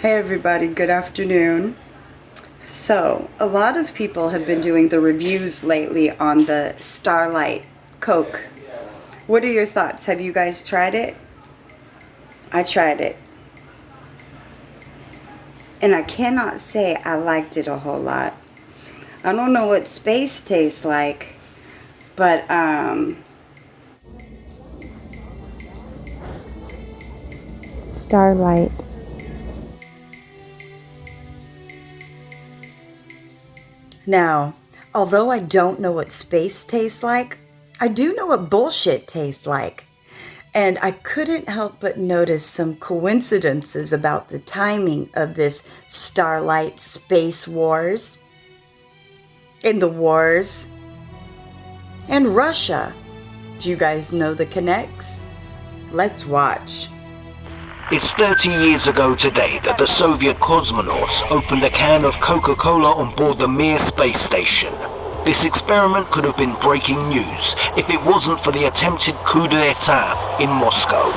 Hey everybody, good afternoon. So, a lot of people have been doing the reviews lately on the Starlight Coke. What are your thoughts? Have you guys tried it? I tried it. And I cannot say I liked it a whole lot. I don't know what space tastes like, but Starlight. Now, although I don't know what space tastes like, I do know what bullshit tastes like. And I couldn't help but notice some coincidences about the timing of this Starlight Space Wars, in the wars, and Russia. Do you guys know the connects? Let's watch. It's 30 years ago today that the Soviet cosmonauts opened a can of Coca-Cola on board the Mir space station. This experiment could have been breaking news if it wasn't for the attempted coup d'etat in Moscow.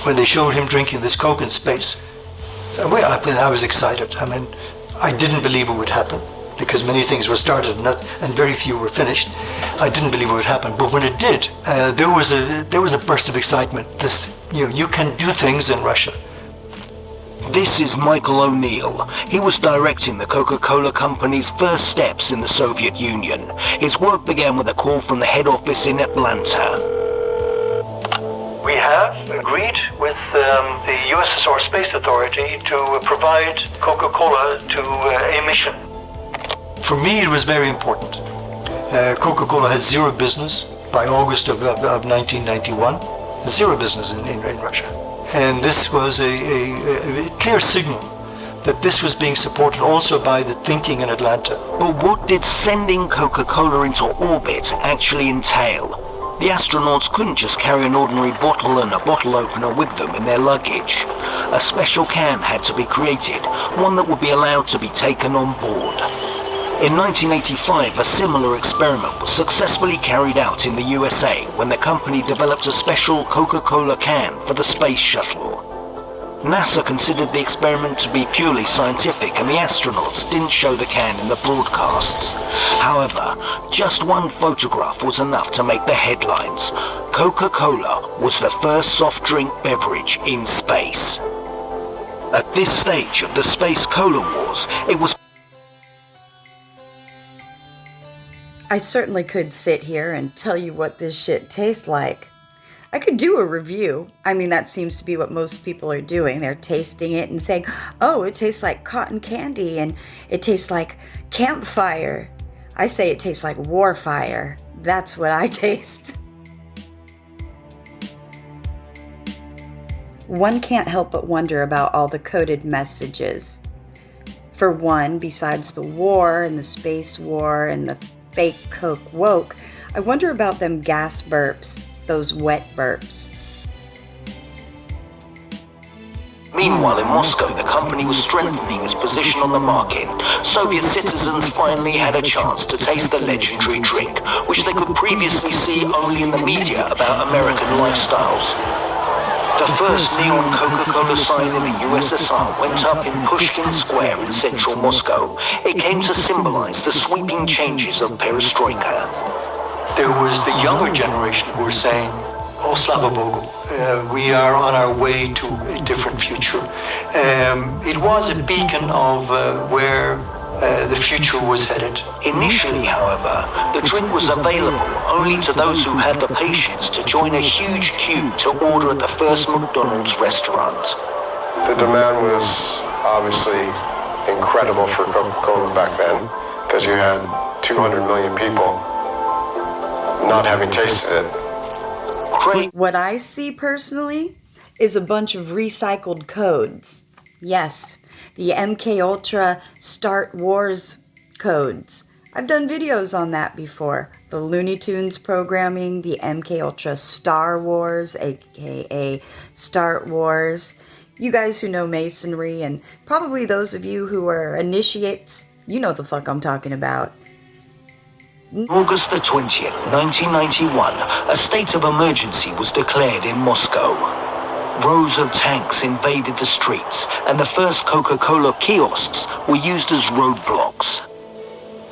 When they showed him drinking this Coke in space, I was excited. I didn't believe it would happen, because many things were started and very few were finished. I didn't believe it would happen, but when it did, there was a burst of excitement. You can do things in Russia. This is Michael O'Neill. He was directing the Coca-Cola company's first steps in the Soviet Union. His work began with a call from the head office in Atlanta. We have agreed with the USSR Space Authority to provide Coca-Cola to a mission. For me, it was very important. Coca-Cola had zero business by August of 1991. Zero business in Russia. And this was a clear signal that this was being supported also by the thinking in Atlanta. But what did sending Coca-Cola into orbit actually entail? The astronauts couldn't just carry an ordinary bottle and a bottle opener with them in their luggage. A special can had to be created, one that would be allowed to be taken on board. In 1985, a similar experiment was successfully carried out in the USA when the company developed a special Coca-Cola can for the space shuttle. NASA considered the experiment to be purely scientific and the astronauts didn't show the can in the broadcasts. However, just one photograph was enough to make the headlines. Coca-Cola was the first soft drink beverage in space. At this stage of the Space Cola Wars, it was I certainly could sit here and tell you what this shit tastes like. I could do a review. That seems to be what most people are doing. They're tasting it and saying, oh, it tastes like cotton candy and it tastes like campfire. I say it tastes like warfire. That's what I taste. One can't help but wonder about all the coded messages. For one, besides the war and the space war and the fake Coke woke, I wonder about them gas burps, those wet burps. Meanwhile, in Moscow, the company was strengthening its position on the market. Soviet citizens finally had a chance to taste the legendary drink, which they could previously see only in the media about American lifestyles. The first neon Coca-Cola sign in the USSR went up in Pushkin Square in central Moscow. It came to symbolize the sweeping changes of perestroika. There was the younger generation who were saying, oh, Slava Bogu, we are on our way to a different future. It was a beacon of where the future was headed. Initially, however, the drink was available only to those who had the patience to join a huge queue to order at the first McDonald's restaurant. The demand was obviously incredible for Coca-Cola back then, because you had 200 million people not having tasted it. What I see personally is a bunch of recycled codes. Yes, the MK Ultra Start Wars codes. I've done videos on that before. The Looney Tunes programming, the MK Ultra Star Wars, aka Start Wars. You guys who know masonry, and probably those of you who are initiates, you know what the fuck I'm talking about. August the 20th, 1991, a state of emergency was declared in Moscow. Rows of tanks invaded the streets, and the first Coca-Cola kiosks were used as roadblocks.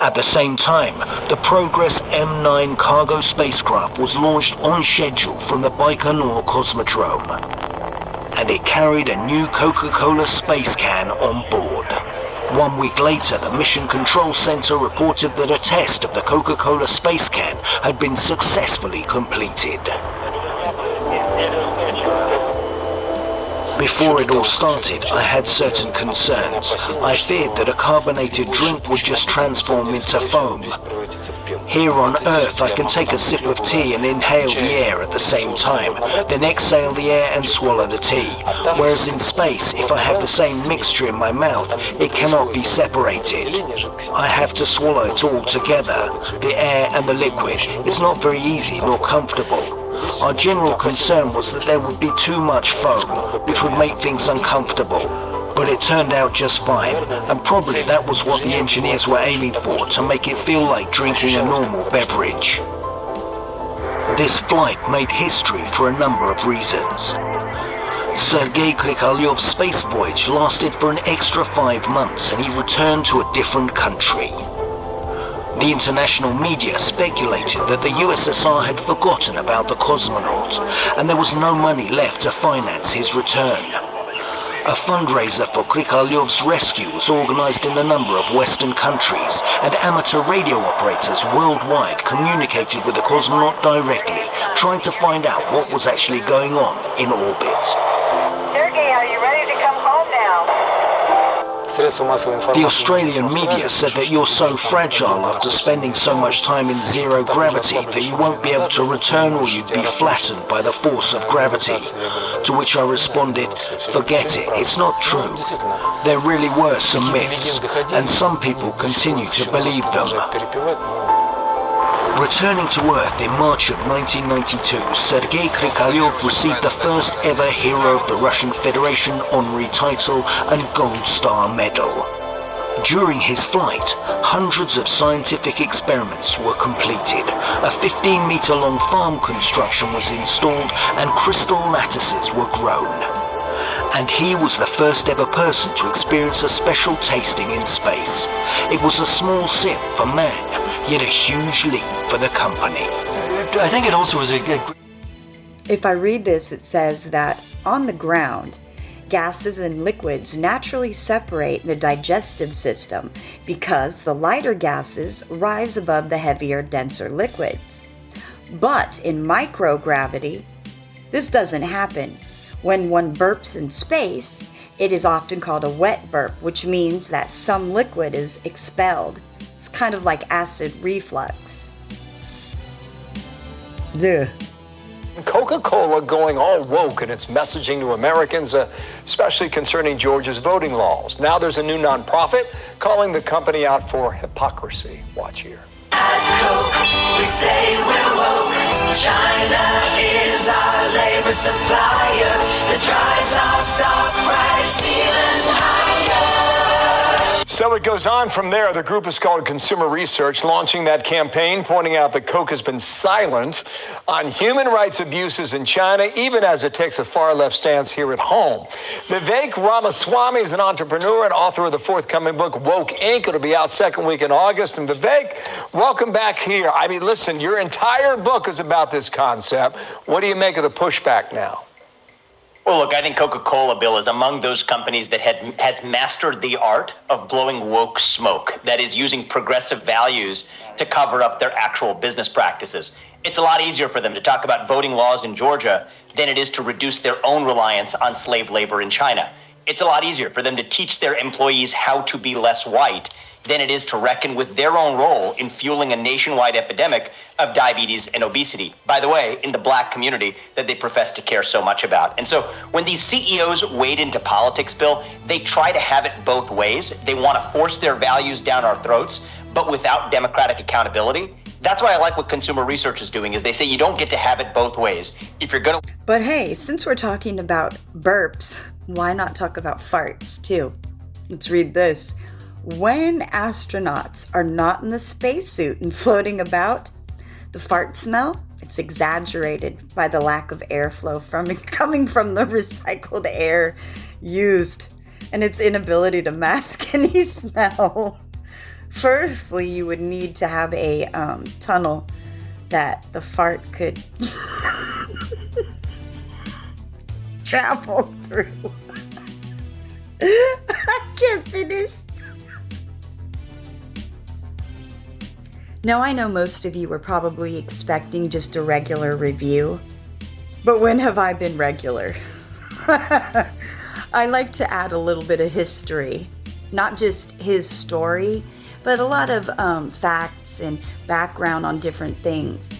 At the same time, the Progress M9 cargo spacecraft was launched on schedule from the Baikonur Cosmodrome, and it carried a new Coca-Cola Spacecan on board. 1 week later, the Mission Control Center reported that a test of the Coca-Cola Spacecan had been successfully completed. Before it all started, I had certain concerns. I feared that a carbonated drink would just transform into foam. Here on Earth, I can take a sip of tea and inhale the air at the same time, then exhale the air and swallow the tea. Whereas in space, if I have the same mixture in my mouth, it cannot be separated. I have to swallow it all together, the air and the liquid. It's not very easy nor comfortable. Our general concern was that there would be too much foam, which would make things uncomfortable. But it turned out just fine, and probably that was what the engineers were aiming for, to make it feel like drinking a normal beverage. This flight made history for a number of reasons. Sergei Krikalyov's space voyage lasted for an extra 5 months, and he returned to a different country. The international media speculated that the USSR had forgotten about the cosmonaut, and there was no money left to finance his return. A fundraiser for Krikalyov's rescue was organized in a number of Western countries, and amateur radio operators worldwide communicated with the cosmonaut directly, trying to find out what was actually going on in orbit. Sergei, are you ready to come home now? The Australian media said that you're so fragile after spending so much time in zero gravity that you won't be able to return, or you'd be flattened by the force of gravity. To which I responded, forget it, it's not true. There really were some myths, and some people continue to believe them. Returning to Earth in March of 1992, Sergei Krikalyov received the first ever Hero of the Russian Federation honorary title and Gold Star medal. During his flight, hundreds of scientific experiments were completed. A 15-meter-long farm construction was installed, and crystal lattices were grown. And he was the first ever person to experience a special tasting in space. It was a small sip for man, yet a huge leap for the company. I think it also was If I read this, it says that on the ground, gases and liquids naturally separate in the digestive system because the lighter gases rise above the heavier, denser liquids. But in microgravity, this doesn't happen. When one burps in space, it is often called a wet burp, which means that some liquid is expelled. It's kind of like acid reflux. Ugh. Coca-Cola going all woke in its messaging to Americans, especially concerning Georgia's voting laws. Now there's a new nonprofit calling the company out for hypocrisy. Watch here. At Coke, we say we're woke. China is our labor supplier that drives our stock price even higher. So it goes on from there. The group is called Consumer Research, launching that campaign, pointing out that Coke has been silent on human rights abuses in China, even as it takes a far-left stance here at home. Vivek Ramaswamy is an entrepreneur and author of the forthcoming book, Woke Inc. It'll be out second week in August. And Vivek, welcome back here. I mean, listen, your entire book is about this concept. What do you make of the pushback now? Well, look, I think Coca-Cola, Bill, is among those companies that has mastered the art of blowing woke smoke, that is, using progressive values to cover up their actual business practices. It's a lot easier for them to talk about voting laws in Georgia than it is to reduce their own reliance on slave labor in China. It's a lot easier for them to teach their employees how to be less white than it is to reckon with their own role in fueling a nationwide epidemic of diabetes and obesity, by the way, in the black community that they profess to care so much about. And so when these CEOs wade into politics, Bill, they try to have it both ways. They want to force their values down our throats, but without democratic accountability. That's why I like what Consumer Research is doing, is they say you don't get to have it both ways. If you're going to... But hey, since we're talking about burps, why not talk about farts too? Let's read this. When astronauts are not in the spacesuit and floating about, the fart smell, it's exaggerated by the lack of airflow coming from the recycled air used and its inability to mask any smell. Firstly, you would need to have a tunnel that the fart could travel through. I can't finish. Now, I know most of you were probably expecting just a regular review, but when have I been regular? I like to add a little bit of history, not just his story, but a lot of facts and background on different things.